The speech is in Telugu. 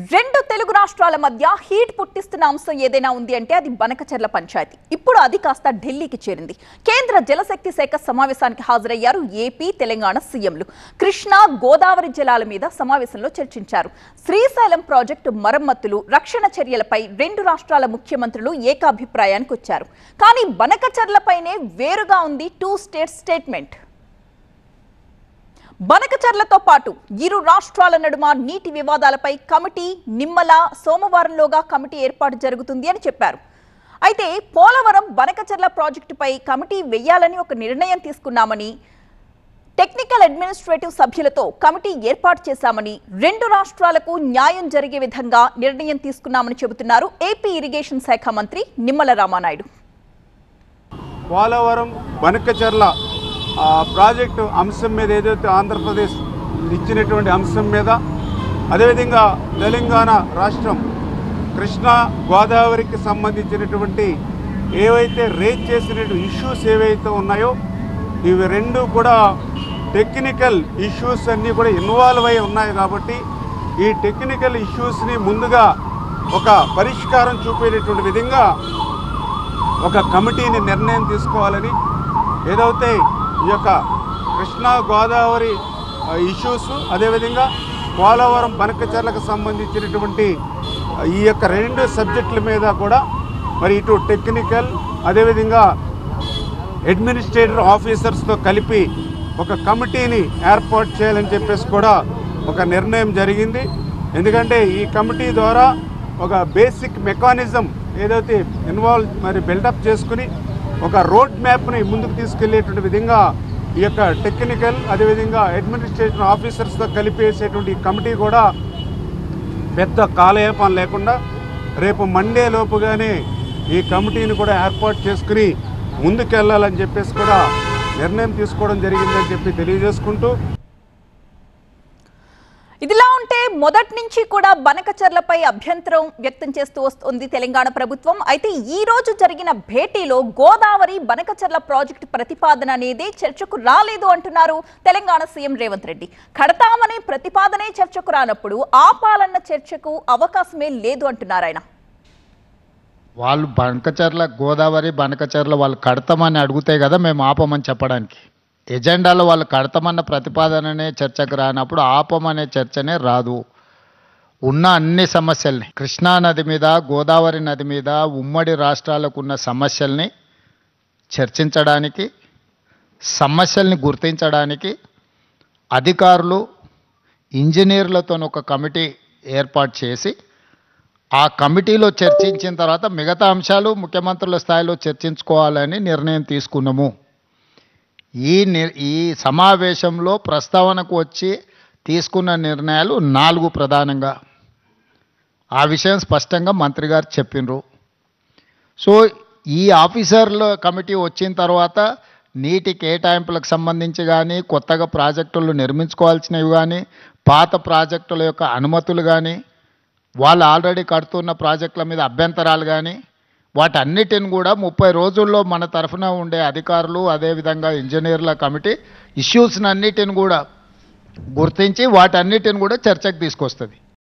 రెండు తెలుగు రాష్ట్రాల మధ్య హీట్ పుట్టిస్తున్న అంశం ఏదైనా ఉంది అంటే అది బనకచెర్ల పంచాయతీ. ఇప్పుడు అది కాస్త ఢిల్లీకి చేరింది. కేంద్ర జలశక్తి శాఖ సమావేశానికి హాజరయ్యారు ఏపీ, తెలంగాణ సీఎంలు. కృష్ణా, గోదావరి జలాల మీద సమావేశంలో చర్చించారు. శ్రీశైలం ప్రాజెక్టు మరమ్మతులు, రక్షణ చర్యలపై రెండు రాష్ట్రాల ముఖ్యమంత్రులు ఏకాభిప్రాయానికి వచ్చారు. కానీ బనకచెర్లపైనే వేరుగా ఉంది టూ స్టేట్ స్టేట్మెంట్. బనకచెర్లతో పాటు ఇరు రాష్ట్రాల నడుమ నీటి వివాదాలపై కమిటీ నిమ్మల సోమవారంలోగా కమిటీ ఏర్పాటు జరుగుతుంది అని చెప్పారు. అయితే పోలవరం బనకచెర్ల ప్రాజెక్టుపై కమిటీ వేయాలని ఒక నిర్ణయం తీసుకున్నామని, టెక్నికల్ అడ్మినిస్ట్రేటివ్ సభ్యులతో కమిటీ ఏర్పాటు చేశామని, రెండు రాష్ట్రాలకు న్యాయం జరిగే విధంగా నిర్ణయం తీసుకున్నామని చెబుతున్నారు ఏపీ ఇరిగేషన్ శాఖ మంత్రి నిమ్మల రామానాయుడు. పోలవరం బనకచెర్ల ప్రాజెక్టు అంశం మీద ఏదైతే ఆంధ్రప్రదేశ్ ఇచ్చినటువంటి అంశం మీద, అదేవిధంగా తెలంగాణ రాష్ట్రం కృష్ణా గోదావరికి సంబంధించినటువంటి ఏవైతే రేజ్ చేసిన ఇష్యూస్ ఏవైతే ఉన్నాయో ఇవి రెండు కూడా టెక్నికల్ ఇష్యూస్ అన్నీ కూడా ఇన్వాల్వ్ అయి ఉన్నాయి. కాబట్టి ఈ టెక్నికల్ ఇష్యూస్ని ముందుగా ఒక పరిష్కారం చూపేటటువంటి విధంగా ఒక కమిటీని నిర్ణయం తీసుకోవాలని, ఏదైతే ఈ యొక్క కృష్ణా గోదావరి ఇష్యూస్, అదేవిధంగా పోలవరం బనకచెర్లకు సంబంధించినటువంటి ఈ యొక్క రెండు సబ్జెక్టుల మీద కూడా మరి ఇటు టెక్నికల్ అదేవిధంగా అడ్మినిస్ట్రేటివ్ ఆఫీసర్స్తో కలిపి ఒక కమిటీని ఏర్పాటు చేయాలని చెప్పేసి కూడా ఒక నిర్ణయం జరిగింది. ఎందుకంటే ఈ కమిటీ ద్వారా ఒక బేసిక్ మెకానిజం ఏదైతే మరి బిల్డప్ చేసుకుని ఒక రోడ్ మ్యాప్ని ముందుకు తీసుకెళ్లేటువంటి విధంగా ఈ యొక్క టెక్నికల్ అదేవిధంగా అడ్మినిస్ట్రేటివ్ ఆఫీసర్స్తో కలిపేసేటువంటి కమిటీ కూడా పెద్ద కాలయాపన లేకుండా రేపు మండే లోపుగానే ఈ కమిటీని కూడా ఏర్పాటు చేసుకుని ముందుకెళ్లాలని చెప్పేసి కూడా నిర్ణయం తీసుకోవడం జరిగిందని చెప్పి తెలియజేసుకుంటూ, ఇదిలా ఉంటే మొదటి నుంచి కూడా బనకచెర్లపై అభ్యంతరం వ్యక్తం చేస్తూ వస్తుంది తెలంగాణ ప్రభుత్వం. అయితే ఈ రోజు జరిగిన భేటీలో గోదావరి బనకచెర్ల ప్రాజెక్టు ప్రతిపాదన అనేది చర్చకు రాలేదు అంటున్నారు తెలంగాణ సీఎం రేవంత్ రెడ్డి. కడతామనే ప్రతిపాదనే చర్చకు రానప్పుడు ఆపాలన్న చర్చకు అవకాశమే లేదు అంటున్నారు ఆయన. వాళ్ళు బనకచెర్ల గోదావరి బనకచెర్ల వాళ్ళు కడతామని అడిగితే కదా మేము ఆపమని చెప్పడానికి. ఎజెండాలో వాళ్ళు కడతామన్న ప్రతిపాదననే చర్చకు రానప్పుడు ఆపమనే చర్చనే రాదు. ఉన్న అన్ని సమస్యల్ని, కృష్ణా నది మీద గోదావరి నది మీద ఉమ్మడి రాష్ట్రాలకు ఉన్న సమస్యల్ని చర్చించడానికి, సమస్యల్ని గుర్తించడానికి అధికారులు ఇంజనీర్లతో ఒక కమిటీ ఏర్పాటు చేసి ఆ కమిటీలో చర్చించిన తర్వాత మిగతా అంశాలు ముఖ్యమంత్రుల స్థాయిలో చర్చించుకోవాలని నిర్ణయం తీసుకున్నాము. ఈ సమావేశంలో ప్రస్తావనకు వచ్చి తీసుకున్న నిర్ణయాలు 4 ప్రధానంగా. ఆ విషయం స్పష్టంగా మంత్రి గారు చెప్పినరు. సో ఈ ఆఫీసర్ల కమిటీ వచ్చిన తర్వాత నీటి కేటాయింపులకు సంబంధించి కానీ, కొత్తగా ప్రాజెక్టులు నిర్మించుకోవాల్సినవి కానీ, పాత ప్రాజెక్టుల యొక్క అనుమతులు కానీ, వాళ్ళు ఆల్రెడీ కడుతున్న ప్రాజెక్టుల మీద అభ్యంతరాలు కానీ, వాటన్నిటిని కూడా 30 రోజుల్లో మన తరఫున ఉండే అధికారులు అదేవిధంగా ఇంజనీర్ల కమిటీ ఇష్యూస్ని అన్నిటిని కూడా గుర్తించి వాటన్నిటిని కూడా చర్చకు తీసుకొస్తుంది.